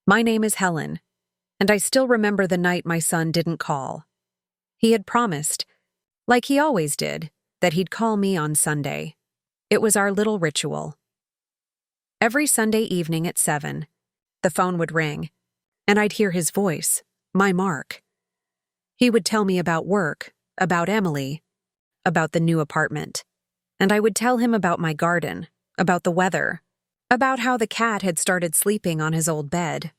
My name is Helen, and I still remember the night my son didn't call. He had promised, like he always did, that he'd call me on Sunday. It was our little ritual. Every Sunday evening at 7, the phone would ring, and I'd hear his voice, my Mark. He would tell me about work, about Emily, about the new apartment, and I would tell him about my garden, about the weather, about how the cat had started sleeping on his old bed.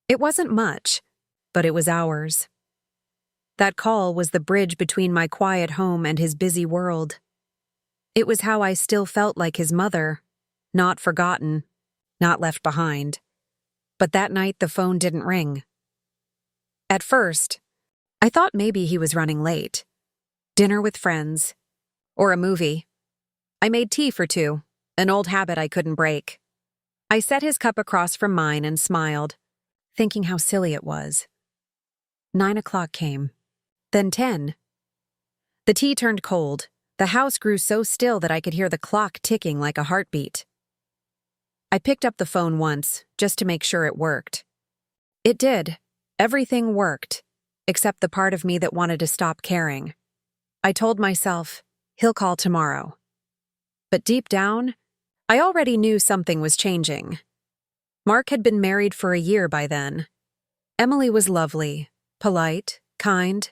It wasn't much, but it was hours. That call was the bridge between my quiet home and his busy world. It was how I still felt like his mother, not forgotten, not left behind. But that night the phone didn't ring. At first, I thought maybe he was running late. Dinner with friends, or a movie. I made tea for two, an old habit I couldn't break. I set his cup across from mine and smiled, thinking how silly it was. 9 o'clock came, then 10. The tea turned cold. The house grew so still that I could hear the clock ticking like a heartbeat. I picked up the phone once, just to make sure it worked. It did. Everything worked, except the part of me that wanted to stop caring. I told myself, he'll call tomorrow. But deep down, I already knew something was changing. Mark had been married for a year by then. Emily was lovely, polite, kind,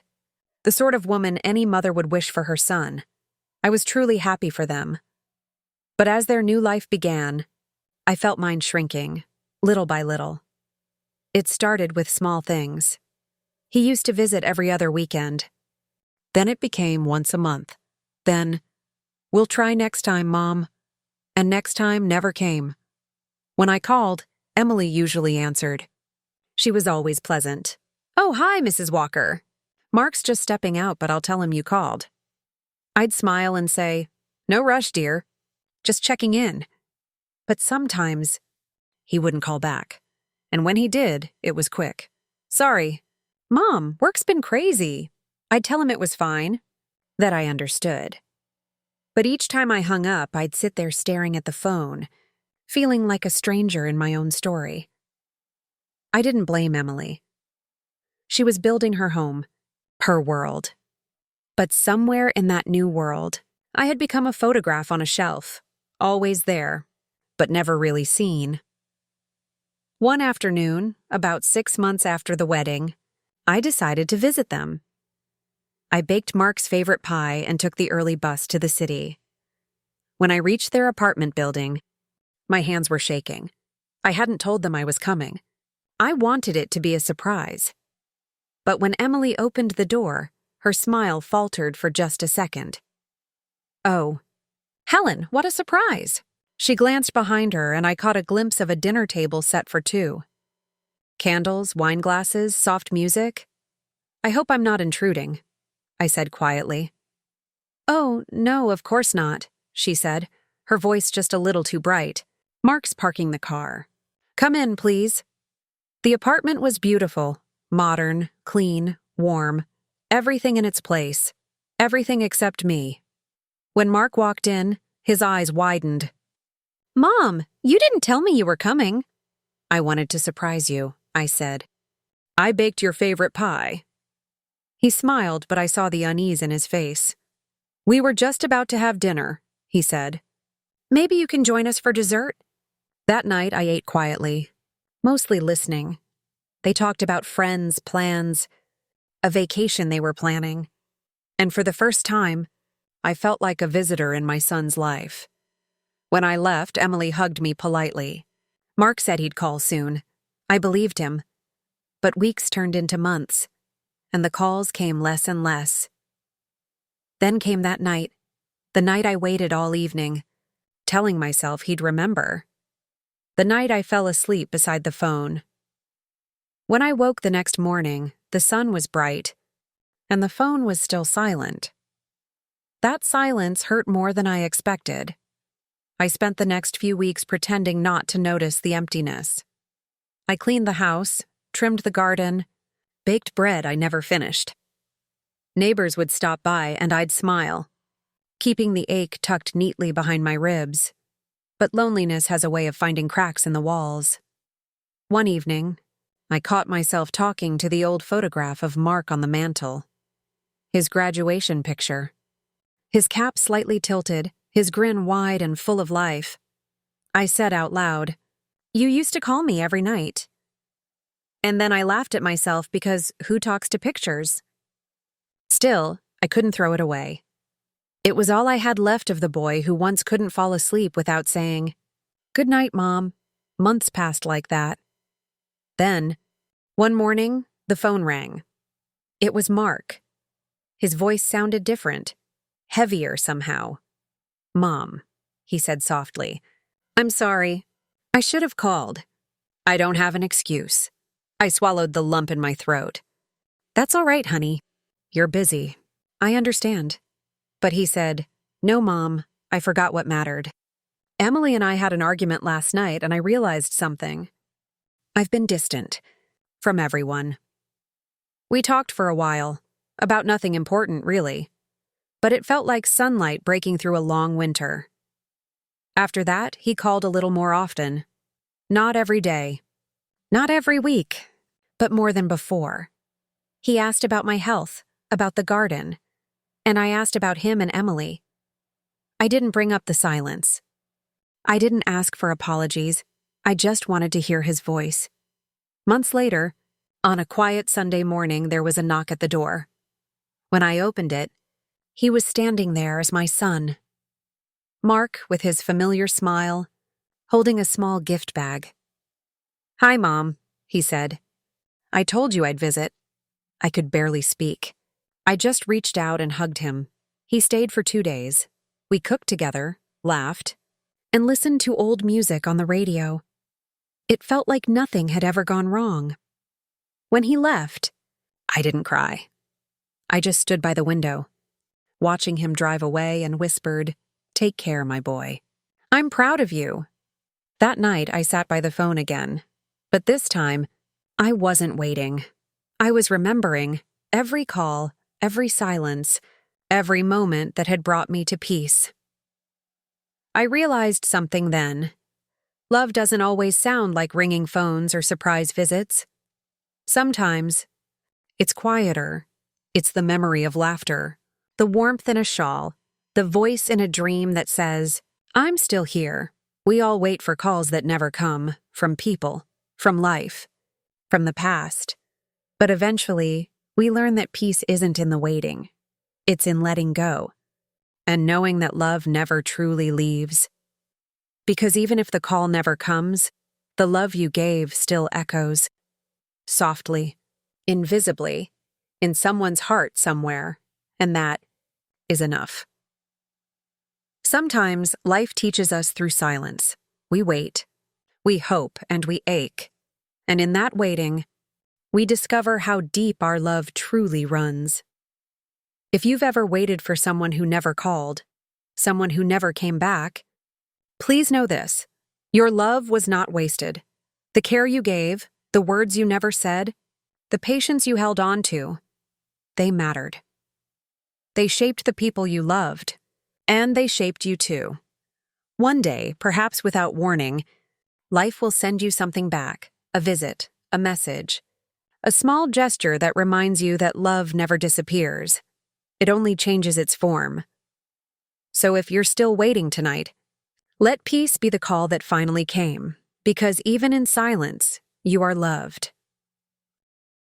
the sort of woman any mother would wish for her son. I was truly happy for them. But as their new life began, I felt mine shrinking, little by little. It started with small things. He used to visit every other weekend. Then it became once a month. Then, "We'll try next time, Mom." And next time never came. When I called, Emily usually answered. She was always pleasant. "Oh, hi, Mrs. Walker. Mark's just stepping out, but I'll tell him you called." I'd smile and say, "No rush, dear. Just checking in." But sometimes, he wouldn't call back. And when he did, it was quick. "Sorry. Mom, work's been crazy." I'd tell him it was fine, that I understood. But each time I hung up, I'd sit there staring at the phone, feeling like a stranger in my own story. I didn't blame Emily. She was building her home, her world. But somewhere in that new world, I had become a photograph on a shelf, always there, but never really seen. One afternoon, about 6 months after the wedding, I decided to visit them. I baked Mark's favorite pie and took the early bus to the city. When I reached their apartment building, my hands were shaking. I hadn't told them I was coming. I wanted it to be a surprise. But when Emily opened the door, her smile faltered for just a second. "Oh, Helen, what a surprise!" She glanced behind her and I caught a glimpse of a dinner table set for two. Candles, wine glasses, soft music. "I hope I'm not intruding," I said quietly. "Oh, no, of course not," she said, her voice just a little too bright. "Mark's parking the car. Come in, please." The apartment was beautiful, modern, clean, warm, everything in its place, everything except me. When Mark walked in, his eyes widened. "Mom, you didn't tell me you were coming." "I wanted to surprise you," I said. "I baked your favorite pie." He smiled, but I saw the unease in his face. "We were just about to have dinner," he said. "Maybe you can join us for dessert?" That night I ate quietly, mostly listening. They talked about friends, plans, a vacation they were planning. And for the first time, I felt like a visitor in my son's life. When I left, Emily hugged me politely. Mark said he'd call soon. I believed him. But weeks turned into months, and the calls came less and less. Then came that night, the night I waited all evening, telling myself he'd remember. The night I fell asleep beside the phone. When I woke the next morning, the sun was bright, and the phone was still silent. That silence hurt more than I expected. I spent the next few weeks pretending not to notice the emptiness. I cleaned the house, trimmed the garden, baked bread I never finished. Neighbors would stop by and I'd smile, keeping the ache tucked neatly behind my ribs. But loneliness has a way of finding cracks in the walls. One evening, I caught myself talking to the old photograph of Mark on the mantel. His graduation picture. His cap slightly tilted, his grin wide and full of life. I said out loud, "You used to call me every night." And then I laughed at myself because who talks to pictures? Still, I couldn't throw it away. It was all I had left of the boy who once couldn't fall asleep without saying, "Good night, Mom." Months passed like that. Then, one morning, the phone rang. It was Mark. His voice sounded different, heavier somehow. "Mom," he said softly, "I'm sorry. I should have called. I don't have an excuse." I swallowed the lump in my throat. "That's all right, honey. You're busy. I understand." But he said, "No, Mom, I forgot what mattered. Emily and I had an argument last night and I realized something. I've been distant from everyone." We talked for a while, about nothing important, really. But it felt like sunlight breaking through a long winter. After that, he called a little more often. Not every day. Not every week. But more than before. He asked about my health, about the garden. And I asked about him and Emily. I didn't bring up the silence. I didn't ask for apologies. I just wanted to hear his voice. Months later, on a quiet Sunday morning, there was a knock at the door. When I opened it, he was standing there as my son. Mark, with his familiar smile, holding a small gift bag. "Hi, Mom," he said. "I told you I'd visit." I could barely speak. I just reached out and hugged him. He stayed for 2 days. We cooked together, laughed, and listened to old music on the radio. It felt like nothing had ever gone wrong. When he left, I didn't cry. I just stood by the window, watching him drive away and whispered, "Take care, my boy. I'm proud of you." That night, I sat by the phone again. But this time, I wasn't waiting. I was remembering every call, every silence, every moment that had brought me to peace. I realized something then. Love doesn't always sound like ringing phones or surprise visits. Sometimes, it's quieter. It's the memory of laughter, the warmth in a shawl, the voice in a dream that says, "I'm still here." We all wait for calls that never come, from people, from life, from the past. But eventually, we learn that peace isn't in the waiting. It's in letting go, and knowing that love never truly leaves. Because even if the call never comes, the love you gave still echoes. Softly, invisibly, in someone's heart somewhere, and that is enough. Sometimes life teaches us through silence. We wait, we hope, and we ache. And in that waiting, we discover how deep our love truly runs. If you've ever waited for someone who never called, someone who never came back, please know this: your love was not wasted. The care you gave, the words you never said, the patience you held on to, they mattered. They shaped the people you loved, and they shaped you too. One day, perhaps without warning, life will send you something back, a visit, a message, a small gesture that reminds you that love never disappears. It only changes its form. So if you're still waiting tonight, let peace be the call that finally came, because even in silence, you are loved.